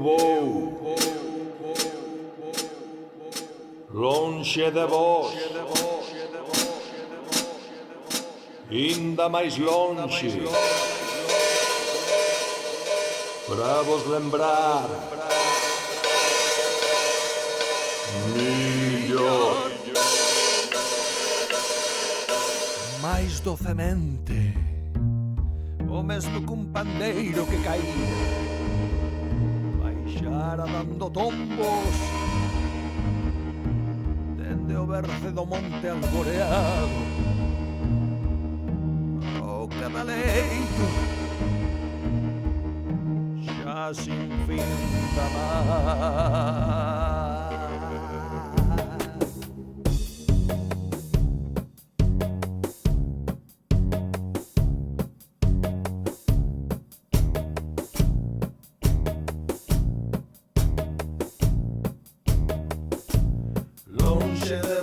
vou lonxe de vos, ainda máis lonxe, para vos lembrar millor. Mais docemente, o mesmo cun pandeiro que caía, baixara dando tombos dende o verde do monte alboreado o cadaleito xa sin fin da mar. Longe de